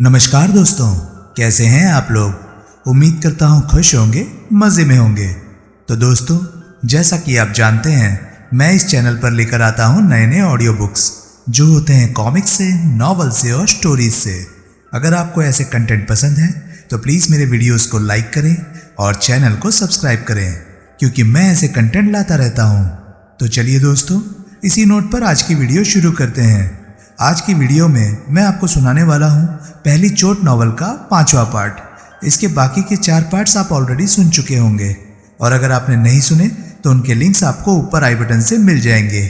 नमस्कार दोस्तों, कैसे हैं आप लोग। उम्मीद करता हूँ खुश होंगे, मज़े में होंगे। तो दोस्तों, जैसा कि आप जानते हैं, मैं इस चैनल पर लेकर आता हूँ नए नए ऑडियो बुक्स जो होते हैं कॉमिक्स से, नॉवल से और स्टोरीज से। अगर आपको ऐसे कंटेंट पसंद है तो प्लीज़ मेरे वीडियोस को लाइक करें और चैनल को सब्सक्राइब करें, क्योंकि मैं ऐसे कंटेंट लाता रहता हूँ। तो चलिए दोस्तों, इसी नोट पर आज की वीडियो शुरू करते हैं। आज की वीडियो में मैं आपको सुनाने वाला हूँ पहली चोट नॉवल का 5वां पार्ट। इसके बाकी के 4 पार्ट्स आप ऑलरेडी सुन चुके होंगे, और अगर आपने नहीं सुने तो उनके लिंक्स आपको ऊपर आई बटन से मिल जाएंगे।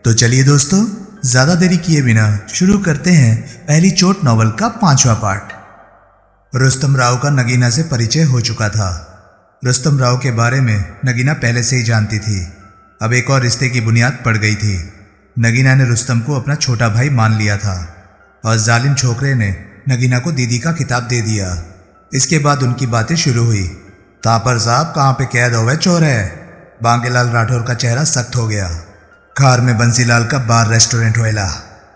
तो चलिए दोस्तों, ज़्यादा देरी किए बिना शुरू करते हैं पहली चोट नॉवल का 5वां पार्ट। रुस्तम राव का नगीना से परिचय हो चुका था। रुस्तम राव के बारे में नगीना पहले से ही जानती थी। अब एक और रिश्ते की बुनियाद पड़ गई थी। नगीना ने रुस्तम को अपना छोटा भाई मान लिया था और जालिम छोकरे ने नगीना को दीदी का खिताब दे दिया। इसके बाद उनकी बातें शुरू हुई। तापर साहब कहाँ पे कैद हो गए चोर है। बांकेलाल राठौर का चेहरा सख्त हो गया। खार में बंसीलाल का बार रेस्टोरेंट होएला,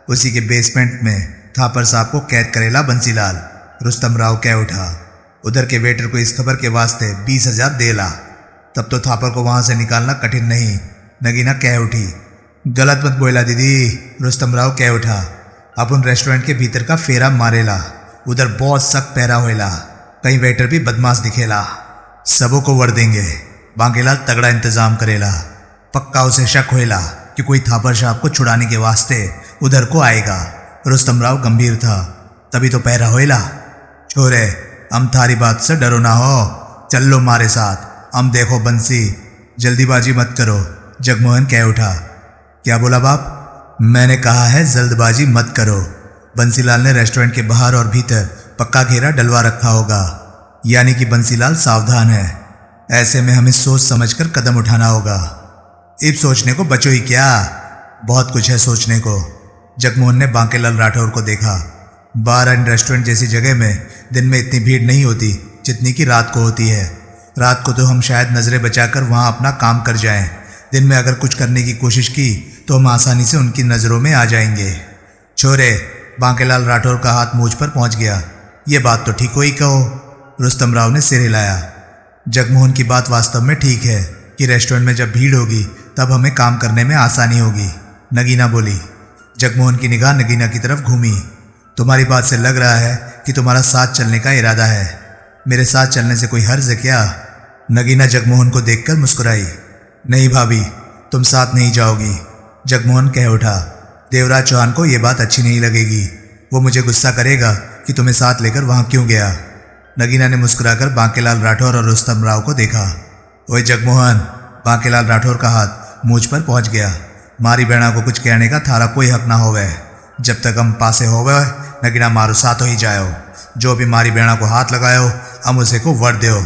उसी के बेसमेंट में थापर साहब को कैद करेला बंसीलाल। रुस्तम राव कह उठा। उधर के वेटर को इस खबर के वास्ते 20,000 देला। तब तो थापर को वहां से निकालना कठिन नहीं। नगीना कह उठी। गलत मत बोला दीदी, रुस्तम राव कह उठा। अपन रेस्टोरेंट के भीतर का फेरा मारेला, उधर बहुत सख्त पहरा होएला, कहीं वेटर भी बदमाश दिखेला। सबों को वर देंगे। बांकेलाल तगड़ा इंतजाम करेला। पक्का उसे शक होएला कि कोई थापर साहब को छुड़ाने के वास्ते उधर को आएगा। रुस्तम राव गंभीर था। तभी तो पहरा होएला। छोरे, हम थारी बात से डरो ना हो, चल लो मारे साथ। हम देखो बंसी, जल्दीबाजी मत करो। जगमोहन कह उठा। क्या बोला बाप? मैंने कहा है जल्दबाजी मत करो। बंसीलाल ने रेस्टोरेंट के बाहर और भीतर पक्का घेरा डलवा रखा होगा, यानी कि बंसीलाल सावधान है। ऐसे में हमें सोच समझकर कदम उठाना होगा। अब सोचने को बचो ही क्या, बहुत कुछ है सोचने को। जगमोहन ने बांकेलाल राठौर को देखा। बार एंड रेस्टोरेंट जैसी जगह में दिन में इतनी भीड़ नहीं होती जितनी कि रात को होती है। रात को तो हम शायद नजरें बचाकर वहां अपना काम कर जाएं। दिन में अगर कुछ करने की कोशिश की तो हम आसानी से उनकी नज़रों में आ जाएंगे। छोरे, बांकेलाल राठौर का हाथ मूंछ पर पहुंच गया। ये बात तो ठीक ही कहो। रुस्तम राव ने सिर हिलाया। जगमोहन की बात वास्तव में ठीक है कि रेस्टोरेंट में जब भीड़ होगी तब हमें काम करने में आसानी होगी, नगीना बोली। जगमोहन की निगाह नगीना की तरफ घूमी। तुम्हारी बात से लग रहा है कि तुम्हारा साथ चलने का इरादा है। मेरे साथ चलने से कोई हर्ज है क्या? नगीना जगमोहन को देखकर मुस्कुराई। नहीं भाभी, तुम साथ नहीं जाओगी। जगमोहन कह उठा। देवराज चौहान को यह बात अच्छी नहीं लगेगी। वो मुझे गुस्सा करेगा कि तुम्हें साथ लेकर वहां क्यों गया। नगीना ने मुस्कुराकर बांकेलाल राठौर और रुस्तम राव को देखा। ओए जगमोहन, बांकेलाल राठौर का हाथ मूंछ पर पहुंच गया। मारी बहना को कुछ कहने का थारा कोई हक ना होवे। जब तक हम पासे होवे, नगीना मारो साथ हो ही जायो। जो भी मारी बहना को हाथ लगायो, हम उसे को वर दो।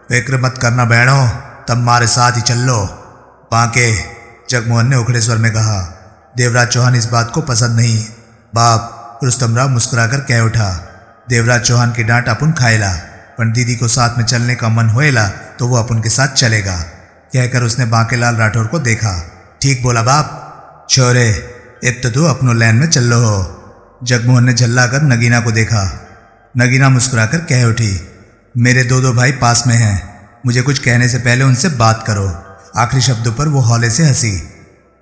फिक्र मत करना बहनों, तब मारे साथ ही चल लो। बांके, जगमोहन ने उखड़े स्वर में कहा। देवराज चौहान इस बात को पसंद नहीं। बाप, रुस्तम राव मुस्कुराकर कह उठा। देवराज चौहान की डांट अपन खाएला, पर दीदी को साथ में चलने का मन होएला तो वो अपन के साथ चलेगा, कहकर उसने बांकेलाल राठौर को देखा। ठीक बोला बाप। छोरे, अब तो तू अपनो लैन में चल लो हो। जगमोहन ने झल्ला कर नगीना को देखा। नगीना मुस्कुराकर कह उठी। मेरे दो भाई पास में हैं, मुझे कुछ कहने से पहले उनसे बात करो। आखिरी शब्दों पर वो हौले से हंसी।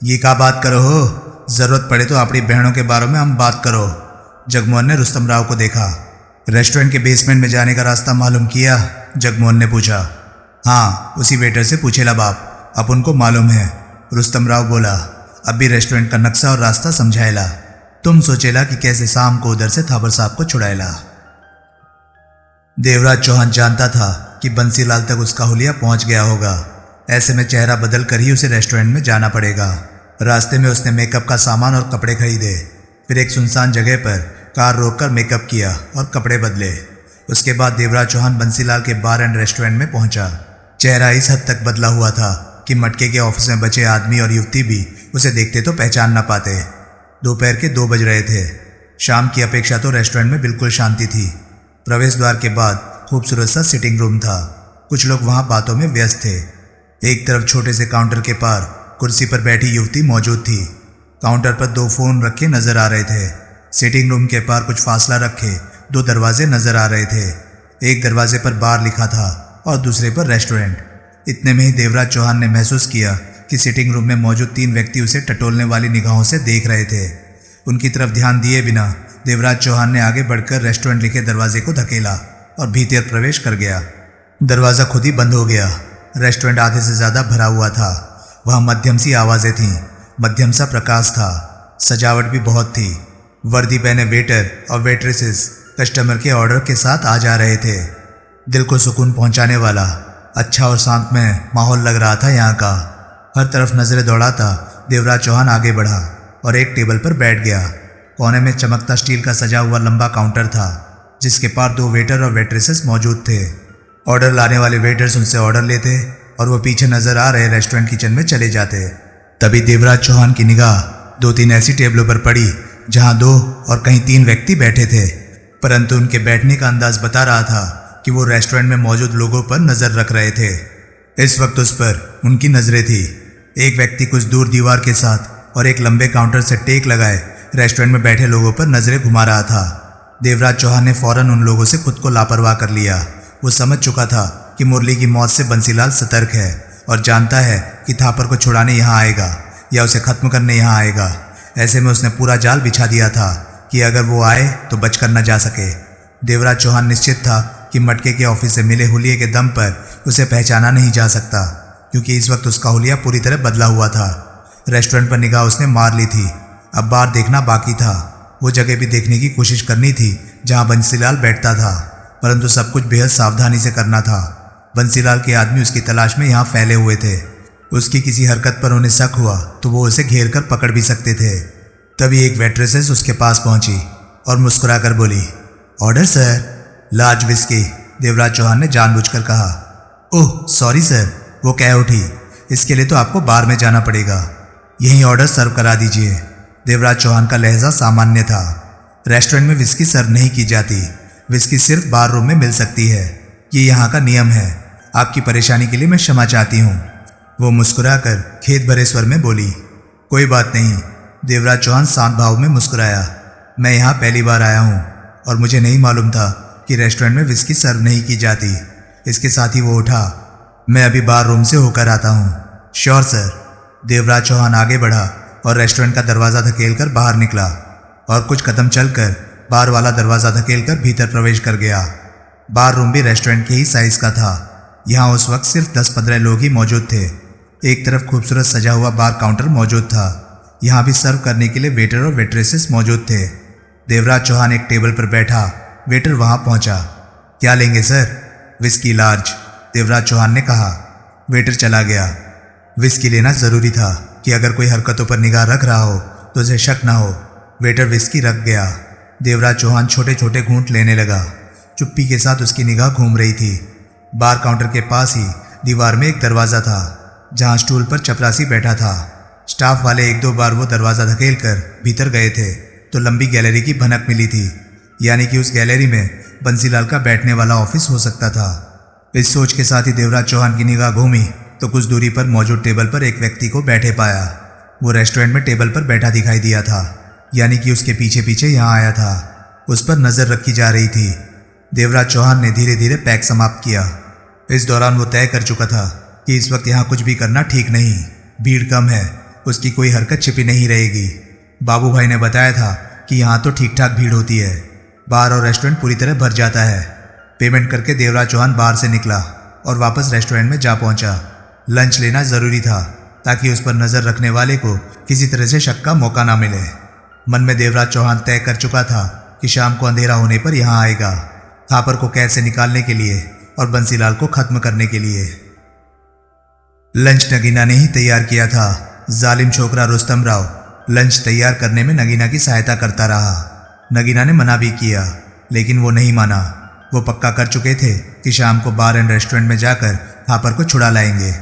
ये क्या बात करो हो? जरूरत पड़े तो अपनी बहनों के बारे में हम बात करो। जगमोहन ने रुस्तम राव को देखा। रेस्टोरेंट के बेसमेंट में जाने का रास्ता मालूम किया? जगमोहन ने पूछा। हाँ, उसी वेटर से पूछेला बाप, अपन को मालूम है, रुस्तम राव बोला। अब भी रेस्टोरेंट का नक्शा और रास्ता समझाएला। तुम सोचेला कि कैसे शाम को उधर से थापर साहब को छुड़ाएला। देवराज चौहान जानता था कि बंसीलाल तक उसका हुलिया पहुंच गया होगा। ऐसे में चेहरा बदल कर ही उसे रेस्टोरेंट में जाना पड़ेगा। रास्ते में उसने मेकअप का सामान और कपड़े खरीदे। फिर एक सुनसान जगह पर कार रोककर मेकअप किया और कपड़े बदले। उसके बाद देवराज चौहान बंसीलाल के बार एंड रेस्टोरेंट में पहुंचा। चेहरा इस हद तक बदला हुआ था कि मटके के ऑफिस में बचे आदमी और युवती भी उसे देखते तो पहचान न पाते। दोपहर के 2 बज रहे थे। शाम की अपेक्षा तो रेस्टोरेंट में बिल्कुल शांति थी। प्रवेश द्वार के बाद खूबसूरत सा सिटिंग रूम था। कुछ लोग वहां बातों में व्यस्त थे। एक तरफ छोटे से काउंटर के पार कुर्सी पर बैठी युवती मौजूद थी। काउंटर पर 2 फोन रखे नजर आ रहे थे। सिटिंग रूम के पार कुछ फासला रखे दो दरवाजे नजर आ रहे थे। एक दरवाजे पर बार लिखा था और दूसरे पर रेस्टोरेंट। इतने में ही देवराज चौहान ने महसूस किया कि सिटिंग रूम में मौजूद 3 व्यक्ति उसे टटोलने वाली निगाहों से देख रहे थे। उनकी तरफ ध्यान दिए बिना देवराज चौहान ने आगे बढ़कर रेस्टोरेंट लिखे दरवाजे को धकेला और भीतर प्रवेश कर गया। दरवाज़ा खुद ही बंद हो गया। रेस्टोरेंट आधे से ज़्यादा भरा हुआ था। वहाँ मध्यम सी आवाज़ें थीं, मध्यम सा प्रकाश था, सजावट भी बहुत थी। वर्दी पहने वेटर और वेट्रेसेस कस्टमर के ऑर्डर के साथ आ जा रहे थे। दिल को सुकून पहुंचाने वाला अच्छा और शांतमय माहौल लग रहा था यहाँ का। हर तरफ नजरें दौड़ाता देवराज चौहान आगे बढ़ा और एक टेबल पर बैठ गया। कोने में चमकता स्टील का सजा हुआ लंबा काउंटर था, जिसके पार 2 वेटर और वेट्रेसेस मौजूद थे। ऑर्डर लाने वाले वेटर्स उनसे ऑर्डर लेते और वो पीछे नजर आ रहे रेस्टोरेंट किचन में चले जाते। तभी देवराज चौहान की निगाह 2-3 ऐसी टेबलों पर पड़ी जहां 2 और कहीं 3 व्यक्ति बैठे थे, परंतु उनके बैठने का अंदाज बता रहा था कि वो रेस्टोरेंट में मौजूद लोगों पर नजर रख रहे थे। इस वक्त उस पर उनकी नजरें थी। एक व्यक्ति कुछ दूर दीवार के साथ और एक लंबे काउंटर से टेक लगाए रेस्टोरेंट में बैठे लोगों पर नजरें घुमा रहा था। देवराज चौहान ने फौरन उन लोगों से खुद को लापरवाह कर लिया। वो समझ चुका था कि मुरली की मौत से बंसीलाल सतर्क है और जानता है कि थापर को छुड़ाने यहाँ आएगा या उसे खत्म करने यहाँ आएगा। ऐसे में उसने पूरा जाल बिछा दिया था कि अगर वो आए तो बचकर न जा सके। देवराज चौहान निश्चित था कि मटके के ऑफिस से मिले हुलिये के दम पर उसे पहचाना नहीं जा सकता, क्योंकि इस वक्त उसका हुलिया पूरी तरह बदला हुआ था। रेस्टोरेंट पर निगाह उसने मार ली थी, अब बाहर देखना बाकी था। वो जगह भी देखने की कोशिश करनी थी जहाँ बंसीलाल बैठता था, परंतु सब कुछ बेहद सावधानी से करना था। बंसीलाल के आदमी उसकी तलाश में यहाँ फैले हुए थे। उसकी किसी हरकत पर उन्हें शक हुआ तो वो उसे घेर कर पकड़ भी सकते थे। तभी एक वेट्रेसेस उसके पास पहुंची और मुस्कुराकर बोली, order sir. Large whisky, Devraj Chauhan ने जानबूझकर कहा। ओह सॉरी सर, वो कह उठी, इसके लिए तो आपको बार में जाना पड़ेगा, यही ऑर्डर सर्व करा दीजिए। देवराज चौहान का लहजा सामान्य था। रेस्टोरेंट में विस्की सर्व नहीं की जाती, विस्की सिर्फ बार रूम में मिल सकती है, ये यहाँ का नियम है। आपकी परेशानी के लिए मैं क्षमा चाहती हूँ। वो मुस्कुराकर खेत भरे स्वर में बोली, कोई बात नहीं। देवराज चौहान शांत भाव में मुस्कुराया, मैं यहाँ पहली बार आया हूँ और मुझे नहीं मालूम था कि रेस्टोरेंट में विस्की सर्व नहीं की जाती। इसके साथ ही वो उठा, मैं अभी बार रूम से होकर आता हूँ। Sure sir. देवराज चौहान आगे बढ़ा और रेस्टोरेंट का दरवाज़ा धकेलकर बाहर निकला और कुछ कदम चलकर बार वाला दरवाज़ा धकेलकर भीतर प्रवेश कर गया। बार रूम भी रेस्टोरेंट के ही साइज का था। यहाँ उस वक्त सिर्फ 10-15 लोग ही मौजूद थे। एक तरफ खूबसूरत सजा हुआ बार काउंटर मौजूद था। यहाँ भी सर्व करने के लिए वेटर और वेट्रेसेस मौजूद थे। देवराज चौहान एक टेबल पर बैठा, वेटर वहाँ पहुँचा। क्या लेंगे sir? Whisky large, Devraj Chauhan ने कहा। वेटर चला गया। विस्की लेना ज़रूरी था कि अगर कोई हरकतों पर निगाह रख रहा हो तो उसे शक ना हो। वेटर विस्की रख गया। देवराज चौहान छोटे छोटे घूंट लेने लगा। चुप्पी के साथ उसकी निगाह घूम रही थी। बार काउंटर के पास ही दीवार में एक दरवाज़ा था, जहाँ स्टूल पर चपरासी बैठा था। स्टाफ वाले 1-2 बार वो दरवाज़ा धकेल कर भीतर गए थे तो लंबी गैलरी की भनक मिली थी, यानी कि उस गैलरी में बंसीलाल का बैठने वाला ऑफिस हो सकता था। इस सोच के साथ ही देवराज चौहान की निगाह घूमी तो कुछ दूरी पर मौजूद टेबल पर एक व्यक्ति को बैठे पाया। वो रेस्टोरेंट में टेबल पर बैठा दिखाई दिया था, यानी कि उसके पीछे पीछे यहाँ आया था। उस पर नज़र रखी जा रही थी। देवराज चौहान ने धीरे धीरे पैक समाप्त किया। इस दौरान वो तय कर चुका था कि इस वक्त यहाँ कुछ भी करना ठीक नहीं। भीड़ कम है, उसकी कोई हरकत छिपी नहीं रहेगी। बाबू भाई ने बताया था कि यहाँ तो ठीक ठाक भीड़ होती है, बार और रेस्टोरेंट पूरी तरह भर जाता है। पेमेंट करके देवराज चौहान बाहर से निकला और वापस रेस्टोरेंट में जा पहुंचा। लंच लेना ज़रूरी था ताकि उस पर नज़र रखने वाले को किसी तरह से शक का मौका ना मिले। मन में देवराज चौहान तय कर चुका था कि शाम को अंधेरा होने पर यहाँ आएगा, थापर को कैद से निकालने के लिए और बंसीलाल को खत्म करने के लिए। लंच नगीना ने ही तैयार किया था। जालिम छोकरा रुस्तम राव लंच तैयार करने में नगीना की सहायता करता रहा। नगीना ने मना भी किया, लेकिन वो नहीं माना। वो पक्का कर चुके थे कि शाम को बार एंड रेस्टोरेंट में जाकर थापर को छुड़ा लाएंगे।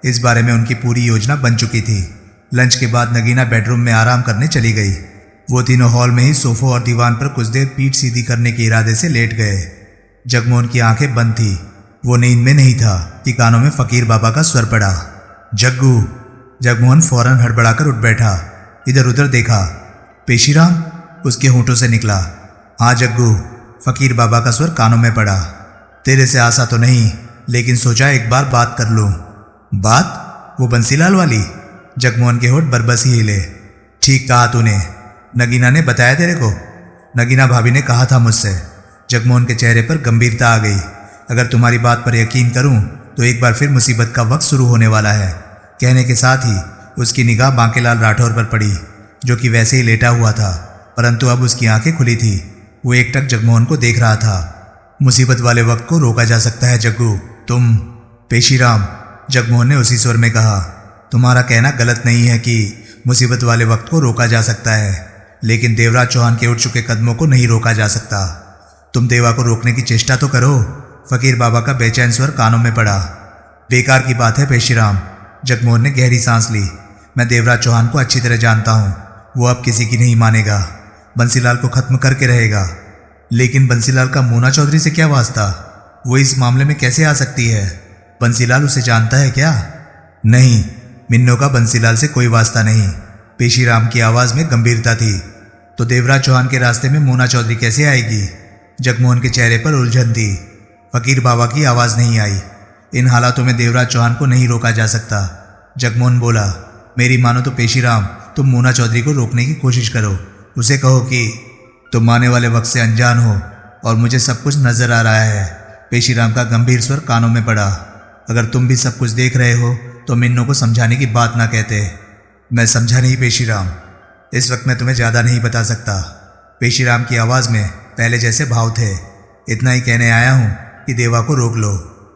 इस बारे में उनकी पूरी योजना बन चुकी थी। लंच के बाद नगीना बेडरूम में आराम करने चली गई। वो तीनों हॉल में ही सोफों और दीवान पर कुछ देर पीठ सीधी करने के इरादे से लेट गए। जगमोहन की आंखें बंद थी। वो नींद में नहीं था कि कानों में फकीर बाबा का स्वर पड़ा, जग्गू। जगमोहन फौरन हड़बड़ाकर उठ बैठा, इधर उधर देखा। पेशीराम, उसके होंठों से निकला। हाँ जग्गू। फकीर बाबा का स्वर कानों में पड़ा। तेरे से आशा तो नहीं, लेकिन सोचा एक बार बात कर लूं। बात? वो बंसीलाल वाली? जगमोहन के होठ बरबस ही हिले। ठीक कहा तूने। नगीना ने बताया तेरे को? नगीना भाभी ने कहा था मुझसे। जगमोहन के चेहरे पर गंभीरता आ गई। अगर तुम्हारी बात पर यकीन करूं तो एक बार फिर मुसीबत का वक्त शुरू होने वाला है। कहने के साथ ही उसकी निगाह बांकेलाल राठौर पर पड़ी, जो कि वैसे ही लेटा हुआ था, परंतु अब उसकी आंखें खुली थी। वो एकटक जगमोहन को देख रहा था। मुसीबत वाले वक्त को रोका जा सकता है जग्गू। तुम पेशीराम, जगमोहन ने उसी स्वर में कहा। तुम्हारा कहना गलत नहीं है कि मुसीबत वाले वक्त को रोका जा सकता है, लेकिन देवराज चौहान के उठ चुके कदमों को नहीं रोका जा सकता। तुम देवा को रोकने की चेष्टा तो करो। फकीर बाबा का बेचैन स्वर कानों में पड़ा। बेकार की बात है पेशीराम। जगमोहन ने गहरी सांस ली। मैं देवराज चौहान को अच्छी तरह जानता हूँ। वो अब किसी की नहीं मानेगा, बंसीलाल को खत्म करके रहेगा। लेकिन बंसीलाल का मोना चौधरी से क्या वास्ता? वो इस मामले में कैसे आ सकती है? बंसीलाल उसे जानता है क्या? नहीं, मिन्नो का बंसीलाल से कोई वास्ता नहीं। पेशीराम की आवाज में गंभीरता थी। तो देवराज चौहान के रास्ते में मोना चौधरी कैसे आएगी? जगमोहन के चेहरे पर उलझन थी। फकीर बाबा की आवाज नहीं आई। इन हालातों में देवराज चौहान को नहीं रोका जा सकता। जगमोहन बोला, मेरी मानो तो पेशीराम, तुम मोना चौधरी को रोकने की कोशिश करो। उसे कहो कि तुम आने वाले वक्त से अनजान हो और मुझे सब कुछ नजर आ रहा है। पेशीराम का गंभीर स्वर कानों में पड़ा। अगर तुम भी सब कुछ देख रहे हो तो मिन्नो को समझाने की बात ना कहते। मैं समझा नहीं पेशीराम। इस वक्त मैं तुम्हें ज़्यादा नहीं बता सकता। पेशीराम की आवाज़ में पहले जैसे भाव थे। इतना ही कहने आया हूँ कि देवा को रोक लो।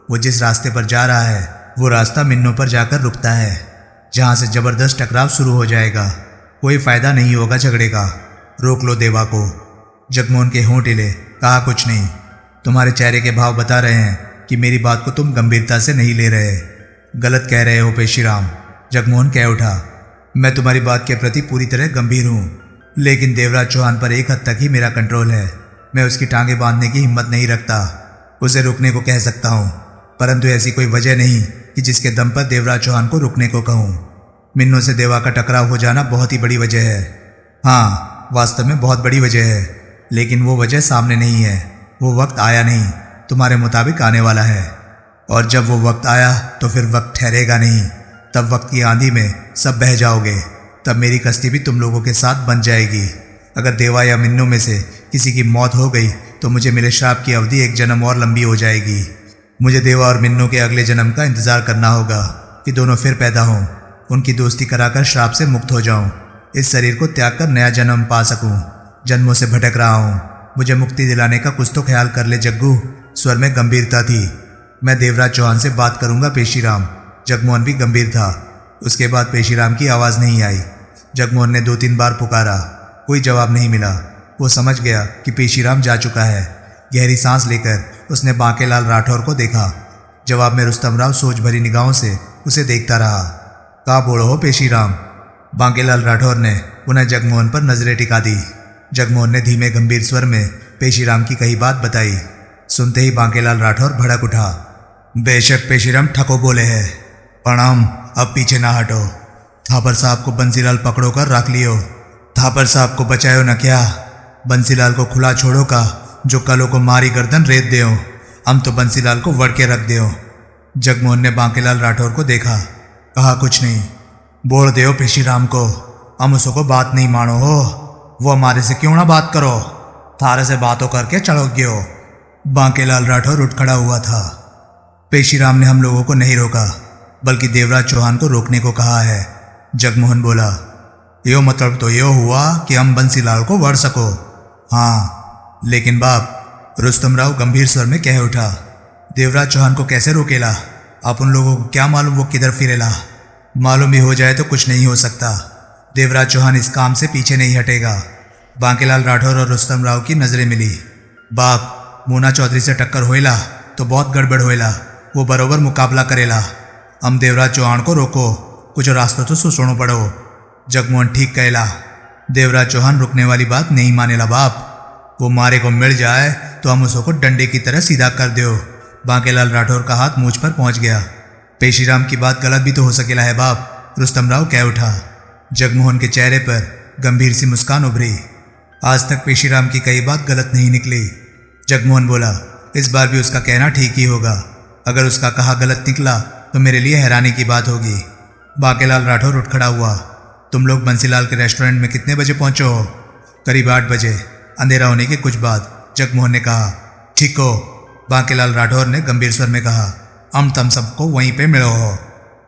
वो जिस रास्ते पर जा रहा है वो रास्ता मिन्नो पर जाकर रुकता है, जहाँ से जबरदस्त टकराव शुरू हो जाएगा। कोई फायदा नहीं होगा झगड़े का। रोक लो देवा को। जगमोहन के होंठ हिले। कहा, कुछ नहीं। तुम्हारे चेहरे के भाव बता रहे हैं कि मेरी बात को तुम गंभीरता से नहीं ले रहे। गलत कह रहे हो पेशीराम। जगमोहन कह उठा, मैं तुम्हारी बात के प्रति पूरी तरह गंभीर हूँ, लेकिन देवराज चौहान पर एक हद तक ही मेरा कंट्रोल है। मैं उसकी टांगें बांधने की हिम्मत नहीं रखता। उसे रुकने को कह सकता हूँ, परंतु ऐसी कोई वजह नहीं कि जिसके दम पर देवराज चौहान को रुकने को कहूँ। मिन्नो से देवा का टकराव हो जाना बहुत ही बड़ी वजह है। हाँ, वास्तव में बहुत बड़ी वजह है, लेकिन वो वजह सामने नहीं है। वो वक्त आया नहीं, तुम्हारे मुताबिक आने वाला है। और जब वो वक्त आया तो फिर वक्त ठहरेगा नहीं। तब वक्त की आंधी में सब बह जाओगे। तब मेरी कश्ती भी तुम लोगों के साथ बन जाएगी। अगर देवा या मिन्नो में से किसी की मौत हो गई तो मुझे मिले श्राप की अवधि एक जन्म और लंबी हो जाएगी। मुझे देवा और मिन्नो के अगले जन्म का इंतजार करना होगा कि दोनों फिर पैदा हों, उनकी दोस्ती कराकर श्राप से मुक्त हो जाऊं, इस शरीर को त्याग कर नया जन्म पा सकूं। जन्मों से भटक रहा हूं, मुझे मुक्ति दिलाने का कुछ तो ख्याल कर ले जग्गू। स्वर में गंभीरता थी। मैं देवराज चौहान से बात करूंगा पेशीराम। जगमोहन भी गंभीर था। उसके बाद पेशीराम की आवाज़ नहीं आई। जगमोहन ने 2-3 बार पुकारा, कोई जवाब नहीं मिला। वो समझ गया कि पेशीराम जा चुका है। गहरी सांस लेकर उसने बांकेलाल राठौर को देखा। जवाब में रुस्तम राव सोच भरी निगाहों से उसे देखता रहा। का बोलो हो पेशीराम? बांकेलाल राठौर ने पुनः जगमोहन पर नजरें टिका दी। जगमोहन ने धीमे गंभीर स्वर में पेशीराम की कही बात बताई। सुनते ही बांकेलाल राठौर भड़क उठा। बेशक पेशीराम ठको बोले है। प्रणाम, अब पीछे ना हटो। थापर साहब को बंसीलाल पकड़ो कर रख लियो। थापर साहब को बचायो न क्या? बंसीलाल को खुला छोड़ो का, जो कलों को मारी गर्दन रेत देओ। हम तो बंसीलाल को वड़ के रख देओ। जगमोहन ने बांकेलाल राठौर को देखा। कहा, कुछ नहीं। बोल देओ पेशीराम को, हम उसको बात नहीं मानो हो। वो हमारे से क्यों ना बात करो? थारे से बातों करके चढ़ो गयो। बांकेलाल राठौर उठ खड़ा हुआ था। पेशीराम ने हम लोगों को नहीं रोका, बल्कि देवराज चौहान को रोकने को कहा है। जगमोहन बोला, यो मतलब तो यो हुआ कि हम बंसीलाल को वड़ सको। हाँ, लेकिन बाप, रुस्तम राव गंभीर स्वर में कह उठा, देवराज चौहान को कैसे रोकेला? आप उन लोगों को क्या मालूम वो किधर फिरेला? मालूम भी हो जाए तो कुछ नहीं हो सकता। देवराज चौहान इस काम से पीछे नहीं हटेगा। बांकेलाल राठौर और रुस्तम राव की नजरें मिली। बाप, मोना चौधरी से टक्कर होएला तो बहुत गड़बड़ होएला। वो बरोबर मुकाबला करेला। हम देवराज चौहान को रोको, कुछ रास्ता तो सोचो पड़ो। जगमोहन ठीक कहला। देवराज चौहान रुकने वाली बात नहीं मानेला बाप। वो मारे को मिल जाए तो हम उसको डंडे की तरह सीधा कर दो। बांकेलाल राठौर का हाथ मूंछ पर पहुंच गया। पेशीराम की बात गलत भी तो हो सकेला है बाप, रुस्तम राव कह उठा। जगमोहन के चेहरे पर गंभीर सी मुस्कान उभरी। आज तक पेशीराम की कई बात गलत नहीं निकली। जगमोहन बोला, इस बार भी उसका कहना ठीक ही होगा। अगर उसका कहा गलत निकला तो मेरे लिए हैरानी की बात होगी। बांकेलाल राठौर उठ खड़ा हुआ। तुम लोग बंसीलाल के रेस्टोरेंट में कितने बजे पहुंचे हो? करीब 8 बजे, अंधेरा होने के कुछ बाद, जगमोहन ने कहा। ठीक हो, बांकेलाल राठौर ने गंभीर स्वर में कहा। हम तम सबको वहीं पे मिलो हो।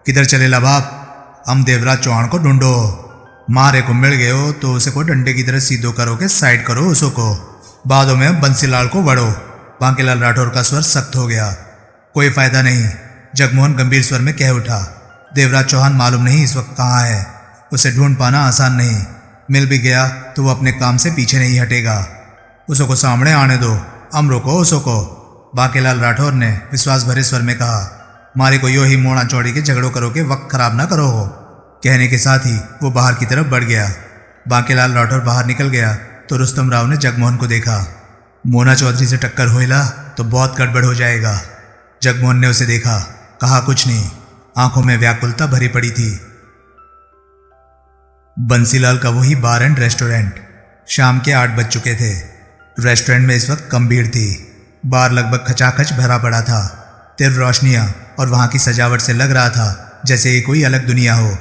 किधर चले ला बाप? हम देवराज चौहान को ढूंढो। मारे को मिल गए हो तो उसे को डंडे की तरह सीधो करो के साइड करो उसो को, बादों में बंसीलाल को वड़ो। बांकेलाल राठौर का स्वर सख्त हो गया। कोई फायदा नहीं, जगमोहन गंभीर स्वर में कह उठा। देवराज चौहान मालूम नहीं इस वक्त कहाँ है। उसे ढूंढ पाना आसान नहीं। मिल भी गया तो वो अपने काम से पीछे नहीं हटेगा। उसको सामने आने दो, हम रोको उसको। बांकेलाल राठौर ने विश्वास भरे स्वर में कहा। मारे को यो ही मोड़ा चौड़ी के झगड़ों करो के वक्त खराब ना करो हो। कहने के साथ ही वो बाहर की तरफ बढ़ गया। बांकेलाल राठौर बाहर निकल गया तो रुस्तम राव ने जगमोहन को देखा। मोना चौधरी से टक्कर होइला तो बहुत गड़बड़ हो जाएगा। जगमोहन ने उसे देखा, कहा कुछ नहीं। आंखों में व्याकुलता भरी पड़ी थी। बंसीलाल का वही बार एंड रेस्टोरेंट। शाम के 8 बज चुके थे। रेस्टोरेंट में इस वक्त कम भीड़ थी। बार लगभग खचाखच भरा पड़ा था। तीव्र रोशनियां और वहां की सजावट से लग रहा था जैसे ये कोई अलग दुनिया हो।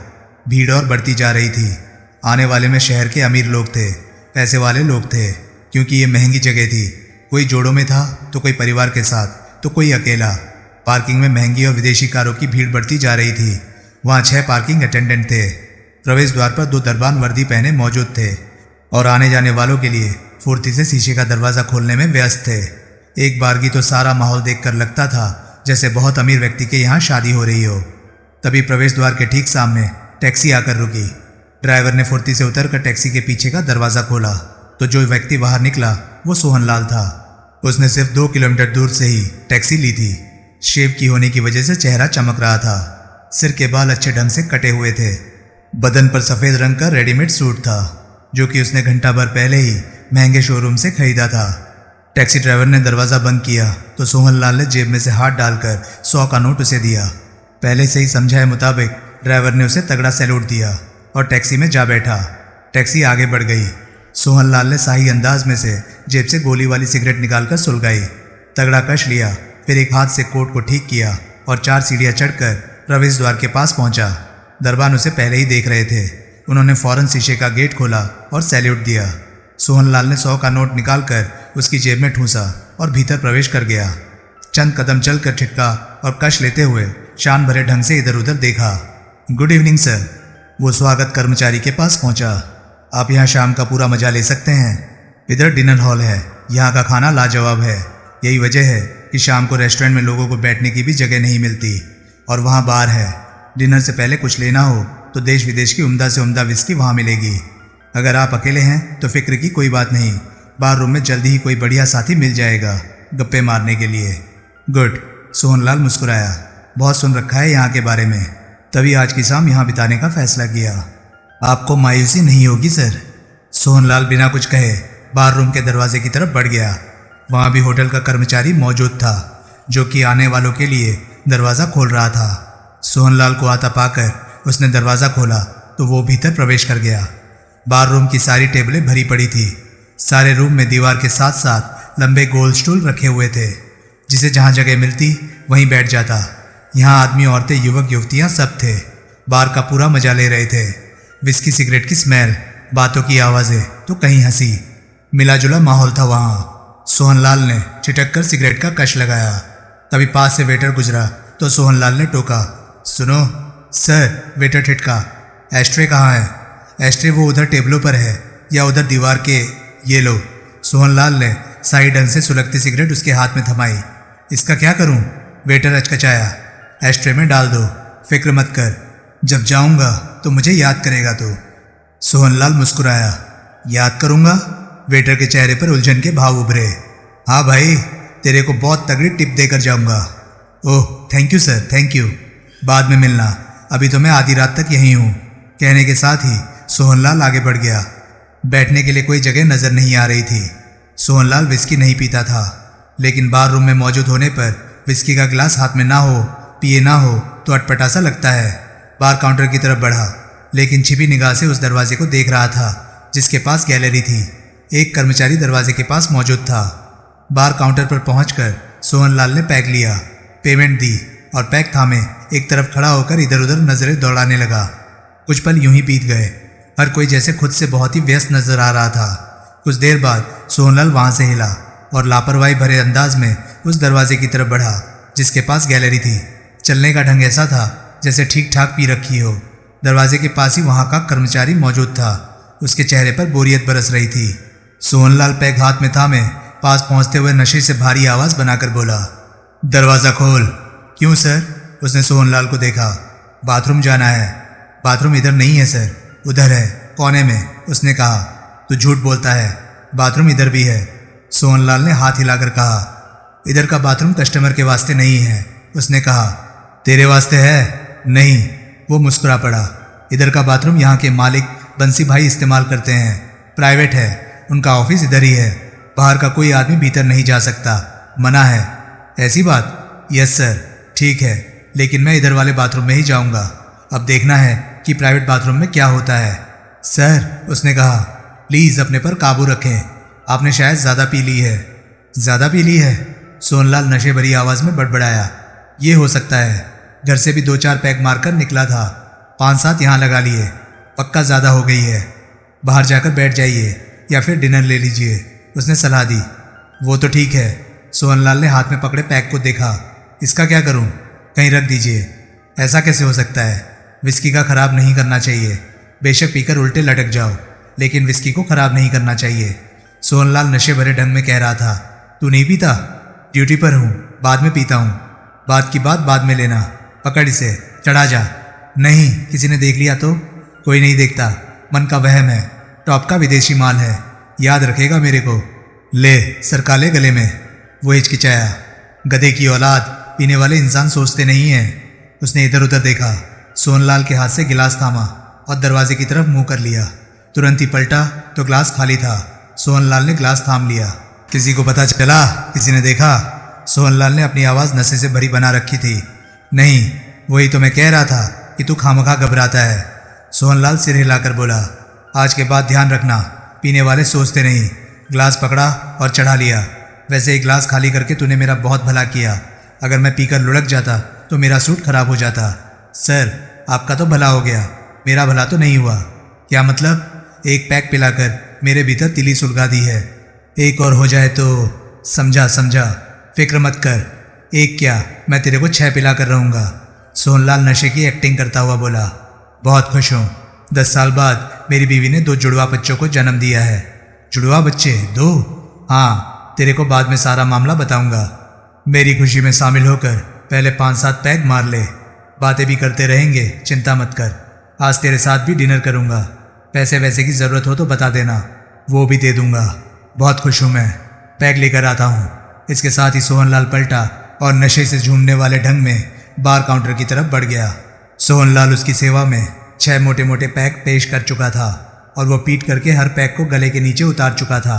भीड़ और बढ़ती जा रही थी। आने वाले में शहर के अमीर लोग थे, पैसे वाले लोग थे, क्योंकि ये महंगी जगह थी। कोई जोड़ों में था तो कोई परिवार के साथ तो कोई अकेला। पार्किंग में महंगी और विदेशी कारों की भीड़ बढ़ती जा रही थी। वहाँ 6 पार्किंग अटेंडेंट थे। प्रवेश द्वार पर 2 दरबान वर्दी पहने मौजूद थे और आने जाने वालों के लिए फुर्ती से शीशे का दरवाज़ा खोलने में व्यस्त थे। एक बारगी तो सारा माहौल देखकर लगता था जैसे बहुत अमीर व्यक्ति के यहाँ शादी हो रही हो। तभी प्रवेश द्वार के ठीक सामने टैक्सी आकर रुकी। ड्राइवर ने फुर्ती से उतरकर टैक्सी के पीछे का दरवाज़ा खोला तो जो व्यक्ति बाहर निकला वो सोहनलाल था। उसने सिर्फ 2 किलोमीटर दूर से ही टैक्सी ली थी। शेव की होने की वजह से चेहरा चमक रहा था। सिर के बाल अच्छे ढंग से कटे हुए थे। बदन पर सफ़ेद रंग का रेडीमेड सूट था जो कि उसने घंटा भर पहले ही महंगे शोरूम से खरीदा था। टैक्सी ड्राइवर ने दरवाज़ा बंद किया तो सोहनलाल ने जेब में से हाथ डालकर 100 का नोट उसे दिया। पहले से ही समझाए मुताबिक ड्राइवर ने उसे तगड़ा सैल्यूट दिया और टैक्सी में जा बैठा। टैक्सी आगे बढ़ गई। सोहनलाल ने शाही अंदाज में से जेब से गोली वाली सिगरेट निकालकर सुलगाई, तगड़ा कश लिया, फिर एक हाथ से कोट को ठीक किया और 4 सीढ़ियाँ चढ़कर प्रवेश द्वार के पास पहुंचा। दरबान उसे पहले ही देख रहे थे। उन्होंने फौरन शीशे का गेट खोला और सैल्यूट दिया। सोहनलाल ने 100 का नोट निकालकर उसकी जेब में ठूंसा और भीतर प्रवेश कर गया। चंद कदम चलकर ठिठका और कश लेते हुए शान भरे ढंग से इधर उधर देखा। Good evening sir. वो स्वागत कर्मचारी के पास पहुंचा। आप यहाँ शाम का पूरा मजा ले सकते हैं। इधर डिनर हॉल है। यहाँ का खाना लाजवाब है। यही वजह है कि शाम को रेस्टोरेंट में लोगों को बैठने की भी जगह नहीं मिलती। और वहाँ बार है। डिनर से पहले कुछ लेना हो तो देश विदेश की उम्दा से उम्दा विस्की वहाँ मिलेगी। अगर आप अकेले हैं तो फिक्र की कोई बात नहीं। बार रूम में जल्दी ही कोई बढ़िया साथी मिल जाएगा गप्पे मारने के लिए। गुड। सोहनलाल मुस्कुराया। बहुत सुन रखा है यहाँ के बारे में, तभी आज की शाम यहाँ बिताने का फैसला किया। आपको मायूसी नहीं होगी सर। सोहनलाल बिना कुछ कहे बार रूम के दरवाजे की तरफ बढ़ गया। वहाँ भी होटल का कर्मचारी मौजूद था जो कि आने वालों के लिए दरवाज़ा खोल रहा था। सोहनलाल को आता पाकर उसने दरवाज़ा खोला तो वो भीतर प्रवेश कर गया। बार रूम की सारी टेबलें भरी पड़ी थी। सारे रूम में दीवार के साथ साथ लंबे गोल स्टूल रखे हुए थे, जिसे जहाँ जगह मिलती वहीं बैठ जाता। यहाँ आदमी, औरतें, युवक युवतियाँ सब थे। बार का पूरा मजा ले रहे थे। विस्की सिगरेट की स्मेल, बातों की आवाज़ें तो कहीं हंसी, मिला जुला माहौल था वहाँ। सोहनलाल ने छिटक कर सिगरेट का कश लगाया। तभी पास से वेटर गुजरा तो सोहनलाल ने टोका, सुनो सर। वेटर ठिठका, एस्ट्रे कहाँ है? एस्ट्रे वो उधर टेबलों पर है या उधर दीवार के, ये लो। सोहनलाल ने सही ढंग से सुलगती सिगरेट उसके हाथ में थमाई। इसका क्या करूं? वेटर अचकचाया। एस्ट्रे में डाल दो, फिक्र मत कर, जब जाऊंगा तो मुझे याद करेगा तू। सोहनलाल मुस्कुराया। याद करूंगा? वेटर के चेहरे पर उलझन के भाव उभरे। हाँ भाई, तेरे को बहुत तगड़ी टिप देकर जाऊंगा। Oh thank you sir, thank you. बाद में मिलना, अभी तो मैं आधी रात तक यहीं हूँ। कहने के साथ ही सोहनलाल आगे बढ़ गया। बैठने के लिए कोई जगह नजर नहीं आ रही थी। सोहनलाल विस्की नहीं पीता था, लेकिन बार रूम में मौजूद होने पर विस्की का गिलास हाथ में ना हो, पिए ना हो तो अटपटा सा लगता है। बार काउंटर की तरफ बढ़ा, लेकिन छिपी निगाह से उस दरवाजे को देख रहा था जिसके पास गैलरी थी। एक कर्मचारी दरवाजे के पास मौजूद था। बार काउंटर पर पहुंचकर सोहनलाल ने पैक लिया, पेमेंट दी और पैक थामे एक तरफ खड़ा होकर इधर उधर नजरें दौड़ाने लगा। कुछ पल यूं ही बीत गए। हर कोई जैसे खुद से बहुत ही व्यस्त नजर आ रहा था। कुछ देर बाद सोहनलाल वहां से हिला और लापरवाही भरे अंदाज में उस दरवाजे की तरफ बढ़ा जिसके पास गैलरी थी। चलने का ढंग ऐसा था जैसे ठीक ठाक पी रखी हो। दरवाजे के पास ही वहां का कर्मचारी मौजूद था। उसके चेहरे पर बोरियत बरस रही थी। सोहनलाल पैक हाथ में थामे पास पहुंचते हुए नशे से भारी आवाज बनाकर बोला, दरवाजा खोल। क्यों सर? उसने सोहनलाल को देखा। बाथरूम जाना है। बाथरूम इधर नहीं है सर, उधर है कोने में। उसने कहा। तू झूठ बोलता है, बाथरूम इधर भी है। सोहनलाल ने हाथ हिलाकर कहा, इधर का बाथरूम कस्टमर के वास्ते नहीं है। उसने कहा, तेरे वास्ते है? नहीं। वो मुस्कुरा पड़ा। इधर का बाथरूम यहाँ के मालिक बंसी भाई इस्तेमाल करते हैं, प्राइवेट है। उनका ऑफिस इधर ही है। बाहर का कोई आदमी भीतर नहीं जा सकता, मना है। ऐसी बात? Yes sir. ठीक है, लेकिन मैं इधर वाले बाथरूम में ही जाऊंगा। अब देखना है कि प्राइवेट बाथरूम में क्या होता है। सर, उसने कहा, प्लीज़ अपने पर काबू रखें। आपने शायद ज़्यादा पी ली है। ज़्यादा पी ली है? सोहनलाल नशे भरी आवाज़ में बड़बड़ाया। ये हो सकता है, घर से भी 2-4 पैक मारकर निकला था। 5-7 यहाँ लगा लिए, पक्का ज़्यादा हो गई है। बाहर जाकर बैठ जाइए या फिर डिनर ले लीजिए, उसने सलाह दी। वो तो ठीक है। सोहनलाल ने हाथ में पकड़े पैक को देखा। इसका क्या करूं? कहीं रख दीजिए। ऐसा कैसे हो सकता है? विस्की का खराब नहीं करना चाहिए। बेशक पीकर उल्टे लटक जाओ, लेकिन विस्की को खराब नहीं करना चाहिए। सोहनलाल नशे भरे ढंग में कह रहा था। तू नहीं पीता? ड्यूटी पर हूँ, बाद में पीता हूँ। बात की बात बाद में लेना। पकड़ इसे, चढ़ा जा। नहीं, किसी ने देख लिया तो? कोई नहीं देखता, मन का वहम है। टॉप का विदेशी माल है, याद रखेगा मेरे को। ले, सरका ले गले में। वो हिचकिचाया। गधे की औलाद, पीने वाले इंसान सोचते नहीं हैं। उसने इधर उधर देखा। सोहनलाल के हाथ से गिलास थामा और दरवाजे की तरफ मुंह कर लिया। तुरंत ही पलटा तो ग्लास खाली था। सोहनलाल ने ग्लास थाम लिया। किसी को पता चला? किसी ने देखा? सोहनलाल ने अपनी आवाज़ नशे से भरी बना रखी थी। नहीं, वही तो मैं कह रहा था कि तू खामखा घबराता है। सोहनलाल सिर हिलाकर बोला, आज के बाद ध्यान रखना, पीने वाले सोचते नहीं। ग्लास पकड़ा और चढ़ा लिया। वैसे एक ग्लास खाली करके तूने मेरा बहुत भला किया। अगर मैं पीकर लुढ़क जाता तो मेरा सूट खराब हो जाता। सर, आपका तो भला हो गया, मेरा भला तो नहीं हुआ। क्या मतलब? एक पैक पिलाकर मेरे भीतर तिली सुलगा दी है। एक और हो जाए तो? समझा समझा, फिक्र मत कर। एक क्या, मैं तेरे को 6 पिला कर रहूँगा। सोहनलाल नशे की एक्टिंग करता हुआ बोला। बहुत खुश हूँ। 10 साल बाद मेरी बीवी ने 2 जुड़वा बच्चों को जन्म दिया है। जुड़वा बच्चे 2? हाँ, तेरे को बाद में सारा मामला बताऊंगा। मेरी खुशी में शामिल होकर पहले 5-7 पैक मार ले। बातें भी करते रहेंगे, चिंता मत कर। आज तेरे साथ भी डिनर करूंगा। पैसे वैसे की ज़रूरत हो तो बता देना, वो भी दे दूंगा। बहुत खुश हूँ मैं, पैक लेकर आता हूँ। इसके साथ ही सोहनलाल पलटा और नशे से झूमने वाले ढंग में बार काउंटर की तरफ बढ़ गया। सोहनलाल उसकी सेवा में 6 मोटे मोटे पैक पेश कर चुका था और वो पीट करके हर पैक को गले के नीचे उतार चुका था।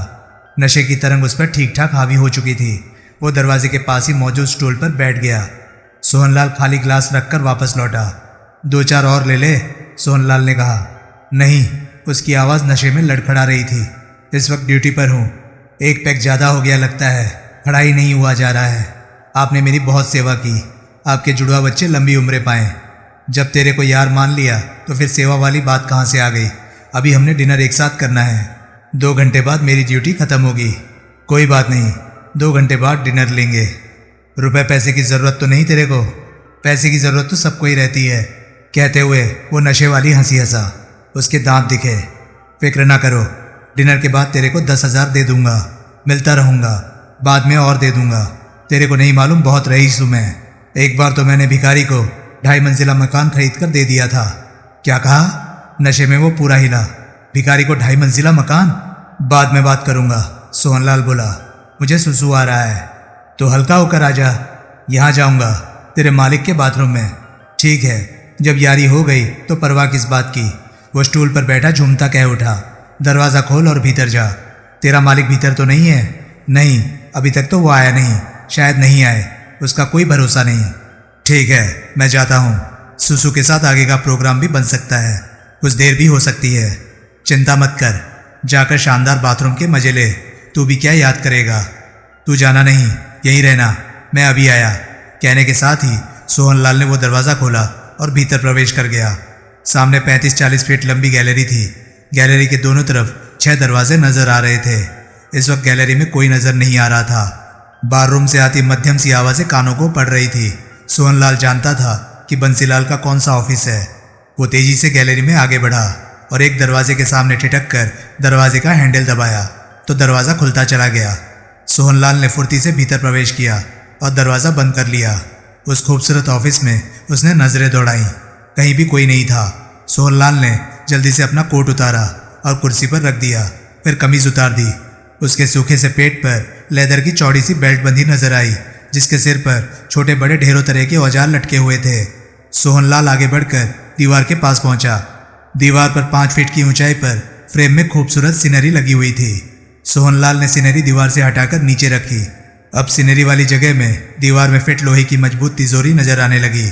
नशे की तरंग उस पर ठीक ठाक हावी हो चुकी थी। वो दरवाजे के पास ही मौजूद स्टूल पर बैठ गया। सोहनलाल खाली ग्लास रखकर वापस लौटा। 2-4 और ले ले, सोहनलाल ने कहा। नहीं, उसकी आवाज़ नशे में लड़खड़ा रही थी। इस वक्त ड्यूटी पर हूँ। एक पैक ज़्यादा हो गया लगता है, खड़ा ही नहीं हुआ जा रहा है। आपने मेरी बहुत सेवा की, आपके जुड़वा बच्चे लंबी उम्रें पाएं। जब तेरे को यार मान लिया तो फिर सेवा वाली बात कहाँ से आ गई? अभी हमने डिनर एक साथ करना है। 2 घंटे बाद मेरी ड्यूटी ख़त्म होगी। कोई बात नहीं, 2 घंटे बाद डिनर लेंगे। रुपए पैसे की ज़रूरत तो नहीं तेरे को? पैसे की ज़रूरत तो सबको ही रहती है। कहते हुए वो नशे वाली हंसी हंसा। उसके दांत दिखे। फिक्र ना करो, डिनर के बाद तेरे को 10,000 दे दूंगा। मिलता रहूँगा, बाद में और दे दूंगा। तेरे को नहीं मालूम बहुत रईस हूँ मैं। एक बार तो मैंने भिखारी को 2.5 मंजिला मकान खरीद कर दे दिया था। क्या कहा? नशे में वो पूरा हिला। भिखारी को 2.5 मंजिला मकान? बाद में बात करूँगा, सोहनलाल बोला। मुझे सुसु आ रहा है, तो हल्का होकर आ जा। यहाँ जाऊँगा, तेरे मालिक के बाथरूम में। ठीक है, जब यारी हो गई तो परवाह किस बात की। वो स्टूल पर बैठा झूमता कह उठा, दरवाज़ा खोल और भीतर जा। तेरा मालिक भीतर तो नहीं है? नहीं, अभी तक तो वो आया नहीं, शायद नहीं आए, उसका कोई भरोसा नहीं। ठीक है, मैं जाता हूँ। सुसु के साथ आगे का प्रोग्राम भी बन सकता है, कुछ देर भी हो सकती है। चिंता मत कर, जाकर शानदार बाथरूम के मजे ले। तू भी क्या याद करेगा। तू जाना नहीं, यहीं रहना, मैं अभी आया। कहने के साथ ही सोहनलाल ने वो दरवाज़ा खोला और भीतर प्रवेश कर गया। सामने 35-40 फीट लंबी गैलरी थी। गैलरी के दोनों तरफ 6 दरवाजे नजर आ रहे थे। इस वक्त गैलरी में कोई नजर नहीं आ रहा था। बाररूम से आती मध्यम सी आवाज़ें कानों को पड़ रही थी। सोहनलाल जानता था कि बंसीलाल का कौन सा ऑफिस है। वो तेजी से गैलरी में आगे बढ़ा और एक दरवाजे के सामने ठिठक कर दरवाजे का हैंडल दबाया तो दरवाज़ा खुलता चला गया। सोहनलाल ने फुर्ती से भीतर प्रवेश किया और दरवाज़ा बंद कर लिया। उस खूबसूरत ऑफिस में उसने नजरें दौड़ाई, कहीं भी कोई नहीं था। सोहनलाल ने जल्दी से अपना कोट उतारा और कुर्सी पर रख दिया, फिर कमीज उतार दी। उसके सूखे से पेट पर लेदर की चौड़ी सी बेल्ट बंधी नजर आई, जिसके सिर पर छोटे बड़े ढेरों तरह के औजार लटके हुए थे। सोहनलाल आगे बढ़कर दीवार के पास पहुंचा। दीवार पर 5 फीट की ऊंचाई पर फ्रेम में खूबसूरत सीनरी लगी हुई थी। सोहनलाल ने सीनरी दीवार से हटाकर नीचे रखी। अब सीनरी वाली जगह में दीवार में फिट लोहे की मजबूत तिजोरी नजर आने लगी।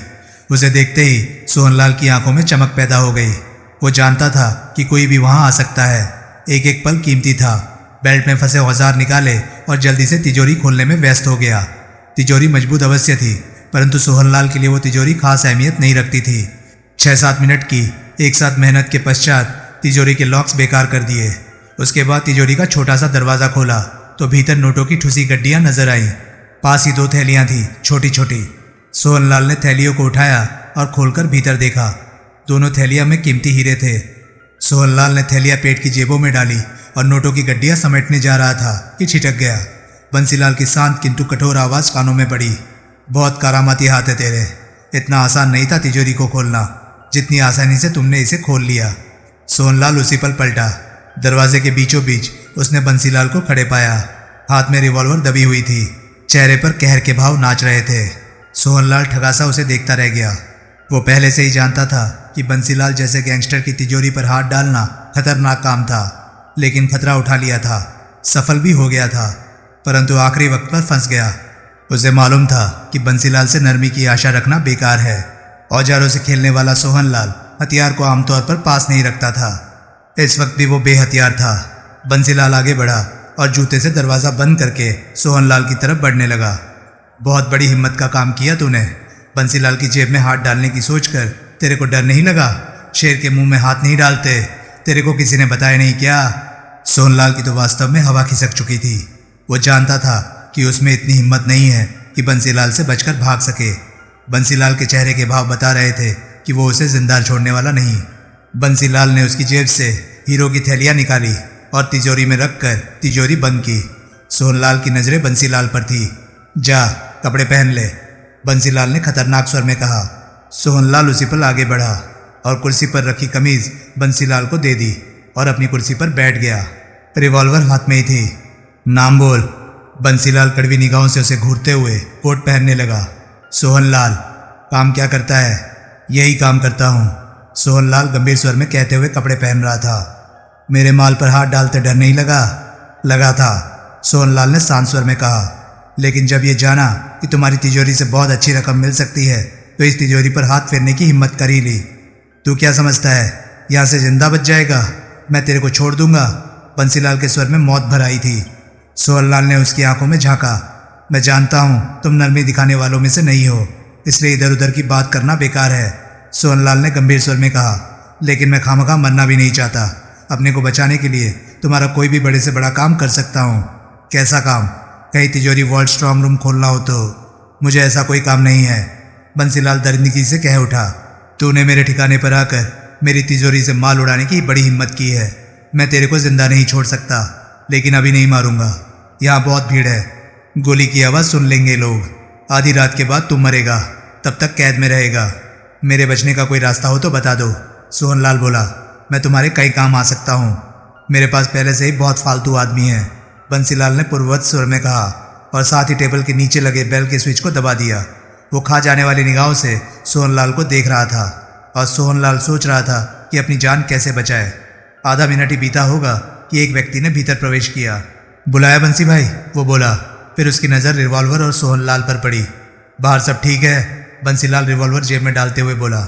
उसे देखते ही सोहनलाल की आंखों में चमक पैदा हो गई। वो जानता था कि कोई भी वहां आ सकता है। एक एक पल कीमती था। बेल्ट में फंसे औजार निकाले और जल्दी से तिजोरी खोलने में व्यस्त हो गया। तिजोरी मजबूत अवश्य थी, परंतु सोहनलाल के लिए वो तिजोरी खास अहमियत नहीं रखती थी। 6-7 मिनट की एक साथ मेहनत के पश्चात तिजोरी के लॉक्स बेकार कर दिए। उसके बाद तिजोरी का छोटा सा दरवाज़ा खोला तो भीतर नोटों की ठुसी गड्डियां नजर आईं। पास ही 2 थैलियां थी, छोटी छोटी। सोहनलाल ने थैलियों को उठाया और खोलकर भीतर देखा। दोनों थैलियां में कीमती हीरे थे। सोहनलाल ने थैलियां पेट की जेबों में डाली और नोटों की गड्डियां समेटने जा रहा था कि छिटक गया। बंसीलाल की शांत किंतु कठोर आवाज़ कानों में पड़ी। बहुत करामाती हाथ है तेरे। इतना आसान नहीं था तिजोरी को खोलना, जितनी आसानी से तुमने इसे खोल लिया। सोहनलाल उसी पल पलटा। दरवाजे के बीचों बीच उसने बंसीलाल को खड़े पाया। हाथ में रिवॉल्वर दबी हुई थी। चेहरे पर कहर के भाव नाच रहे थे। सोहनलाल ठगासा उसे देखता रह गया। वो पहले से ही जानता था कि बंसीलाल जैसे गैंगस्टर की तिजोरी पर हाथ डालना खतरनाक काम था, लेकिन खतरा उठा लिया था। सफल भी हो गया था, परंतु आखिरी वक्त पर फंस गया। उसे मालूम था कि बंसीलाल से नरमी की आशा रखना बेकार है। औजारों से खेलने वाला सोहनलाल हथियार को आमतौर पर पास नहीं रखता था। इस वक्त भी वो बेहथियार था। बंसीलाल आगे बढ़ा और जूते से दरवाज़ा बंद करके सोहनलाल की तरफ बढ़ने लगा। बहुत बड़ी हिम्मत का काम किया तूने। बंसीलाल की जेब में हाथ डालने की सोचकर तेरे को डर नहीं लगा? शेर के मुंह में हाथ नहीं डालते, तेरे को किसी ने बताया नहीं क्या? सोहनलाल की तो वास्तव में हवा खिसक चुकी थी। वो जानता था कि उसमें इतनी हिम्मत नहीं है कि बंसीलाल से बचकर भाग सके। बंसीलाल के चेहरे के भाव बता रहे थे कि वो उसे जिंदा छोड़ने वाला नहीं। बंसीलाल ने उसकी जेब से हीरो की थैलियां निकाली और तिजोरी में रखकर तिजोरी बंद की। सोहनलाल की नज़रें बंसीलाल पर थी। जा कपड़े पहन ले, बंसीलाल ने खतरनाक स्वर में कहा। सोहनलाल उसी पर आगे बढ़ा और कुर्सी पर रखी कमीज बंसीलाल को दे दी और अपनी कुर्सी पर बैठ गया। रिवॉल्वर हाथ में ही थी। नाम बोल। बंसीलाल कड़वी निगाहों से उसे घूरते हुए कोट पहनने लगा। सोहनलाल। काम क्या करता है? यही काम करता हूँ, सोहनलाल गंभीर स्वर में कहते हुए कपड़े पहन रहा था। मेरे माल पर हाथ डालते डर नहीं लगा? लगा था, सोहनलाल ने शांत स्वर में कहा। लेकिन जब ये जाना कि तुम्हारी तिजोरी से बहुत अच्छी रकम मिल सकती है तो इस तिजोरी पर हाथ फेरने की हिम्मत कर ही ली। तू क्या समझता है यहाँ से जिंदा बच जाएगा? मैं तेरे को छोड़ दूंगा। बंसीलाल के स्वर में मौत भर आई थी। सोहनलाल ने उसकी आंखों में झांका। मैं जानता हूँ तुम नरमी दिखाने वालों में से नहीं हो, इसलिए इधर उधर की बात करना बेकार है, सोहनलाल ने गंभीर स्वर में कहा। लेकिन मैं खामखा मरना भी नहीं चाहता। अपने को बचाने के लिए तुम्हारा कोई भी बड़े से बड़ा काम कर सकता हूँ। कैसा काम? कहीं तिजोरी वॉल्ट स्ट्रांग रूम खोलना हो तो? मुझे ऐसा कोई काम नहीं है, बंसीलाल दरिंदगी से कह उठा। तूने मेरे ठिकाने पर आकर मेरी तिजोरी से माल उड़ाने की बड़ी हिम्मत की है। मैं तेरे को जिंदा नहीं छोड़ सकता, लेकिन अभी नहीं मारूंगा। यहाँ बहुत भीड़ है, गोली की आवाज़ सुन लेंगे लोग। आधी रात के बाद तू मरेगा, तब तक कैद में रहेगा। मेरे बचने का कोई रास्ता हो तो बता दो, सोहनलाल बोला। मैं तुम्हारे कई काम आ सकता हूँ। मेरे पास पहले से ही बहुत फालतू आदमी हैं, बंसीलाल ने पूर्ववत स्वर में कहा और साथ ही टेबल के नीचे लगे बेल के स्विच को दबा दिया। वो खा जाने वाली निगाहों से सोहनलाल को देख रहा था और सोहनलाल सोच रहा था कि अपनी जान कैसे बचाए। आधा मिनट ही बीता होगा कि एक व्यक्ति ने भीतर प्रवेश किया। बुलाया बंसी भाई? वो बोला। फिर उसकी नज़र रिवॉल्वर और सोहनलाल पर पड़ी। बाहर सब ठीक है? बंसीलाल रिवॉल्वर जेब में डालते हुए बोला।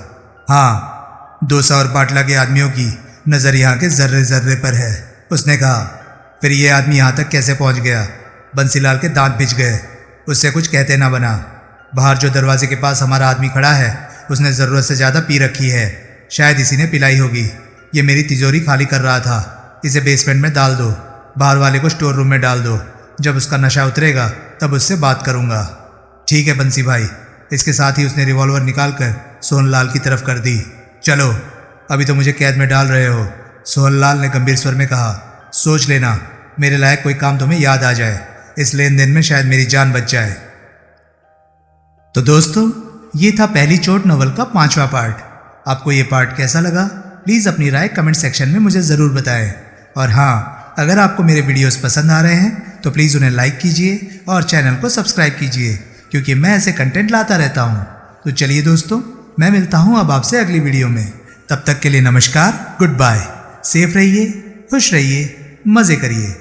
हाँ, 200 और बाटला के आदमियों की नज़र यहाँ के जर्रे जर्रे पर है, उसने कहा। फिर ये आदमी यहाँ तक कैसे पहुँच गया? बंसीलाल के दांत भिज गए। उससे कुछ कहते ना बना। बाहर जो दरवाजे के पास हमारा आदमी खड़ा है उसने ज़रूरत से ज़्यादा पी रखी है, शायद इसी ने पिलाई होगी। ये मेरी तिजोरी खाली कर रहा था, इसे बेसमेंट में डाल दो, बाहर वाले को स्टोर रूम में डाल दो। जब उसका नशा उतरेगा तब उससे बात करूँगा। ठीक है बंसी भाई। इसके साथ ही उसने रिवॉल्वर निकालकर सोहनलाल की तरफ कर दी। चलो, अभी तो मुझे कैद में डाल रहे हो, सोहनलाल ने गंभीर स्वर में कहा। सोच लेना, मेरे लायक कोई काम तुम्हें याद आ जाए, इस लेन देन में शायद मेरी जान बच जाए। तो दोस्तों, ये था पहली चोट नॉवल का 5वां पार्ट। आपको ये पार्ट कैसा लगा प्लीज़ अपनी राय कमेंट सेक्शन में मुझे ज़रूर बताएं। और हाँ, अगर आपको मेरे वीडियोस पसंद आ रहे हैं तो प्लीज़ उन्हें लाइक कीजिए और चैनल को सब्सक्राइब कीजिए, क्योंकि मैं ऐसे कंटेंट लाता रहता हूँ। तो चलिए दोस्तों, मैं मिलता हूँ अब आपसे अगली वीडियो में। तब तक के लिए नमस्कार, गुड बाय। सेफ रहिए, खुश रहिए, मज़े करिए।